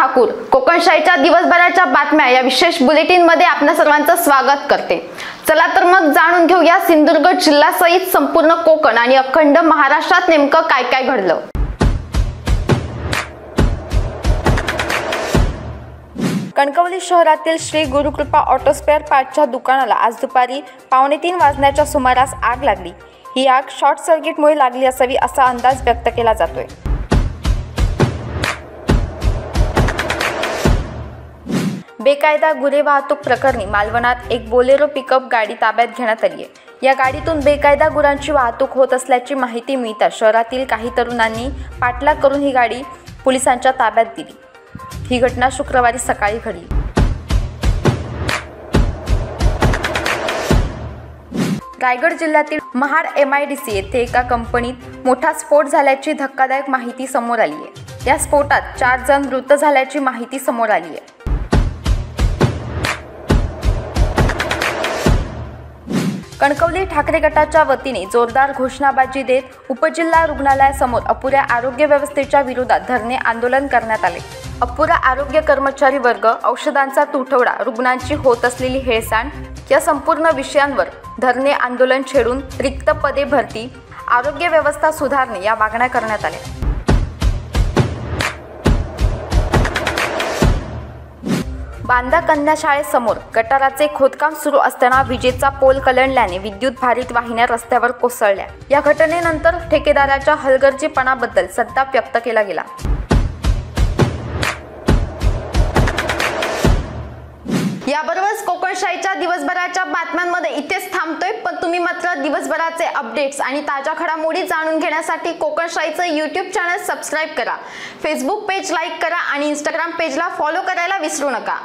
ठाकूर कोकणशाहीच्या दिवसभराच्या बातम्या या विशेष बुलेटिन मध्ये आपल्या सर्वांचं स्वागत करते। चला तर मग जाणून घेऊया सिंधुदुर्ग जिल्ह्यासहित संपूर्ण कोकण आणि अखंड महाराष्ट्रात नेमकं काय काय घडलं। कणकवली शहरातील श्री गुरुकृपा ऑटो स्पेअर पार्टच्या दुकानाला आज दुपारी 2:15 वाजण्याच्या सुमारास आग लागली। ही आग शॉर्ट सर्किटमुळे लागली असावी असा अंदाज व्यक्त केला जातोय। बेकायदा गुन्हे वाहतूक प्रकरणी मालवणात एक बोलेरो पिकअप गाडी ताब्यात घेण्यात आली आहे। या गाडीतून बेकायदा गुरांची वाहतूक होत असल्याची माहिती मिळताच शहरातील काही तरुणांनी पाठलाग करून ही गाडी पोलिसांच्या ताब्यात दिली। ही घटना शुक्रवारी सकाळी घडली। रायगड जिल्ह्यातील महाड MIDC येथे एका कंपनीत मोठा स्फोट झाल्याची धक्कादायक माहिती समोर आली आहे। या स्फोटात 4 जण मृत झाल्याची माहिती समोर आली आहे। कणकवली ठाकरे गटाच्या वतीने जोरदार घोषणाबाजी देत उपजिल्हा रुग्णालयासमोर अपुऱ्या आरोग्य व्यवस्थेच्या विरोधात धरणे आंदोलन करण्यात आले। अपुरा आरोग्य कर्मचारी वर्ग, औषधांचा तुटवडा, रुग्णांची होत असलेली हेळसांड या संपूर्ण विषयांवर धरणे आंदोलन छेडून रिक्त पदे भरती, आरोग्य व्यवस्था सुधारणे या मागण्या करण्यात आल्या। बांदा कन्या शाळेसमोर गटाराचे खोदकाम सुरू असताना विजेचा पोल कलंडल्याने विद्युत भारित वाहिन्या रस्त्यावर कोसळल्या। या घटनेनंतर ठेकेदाराच्या हलगर्जीपणाबद्दल संताप व्यक्त केला गेला। याबरोबरच कोकणशाहीच्या दिवसभराच्या बातम्यांमध्ये इथेच थांबतोय, पण तुम्ही मात्र दिवसभराचे अपडेट्स आणि ताज्या घडामोडी जाणून घेण्यासाठी कोकणशाहीचं YouTube चॅनल सबस्क्राइब करा, फेसबुक पेज लाईक करा आणि Instagram पेजला फॉलो करायला विसरू नका।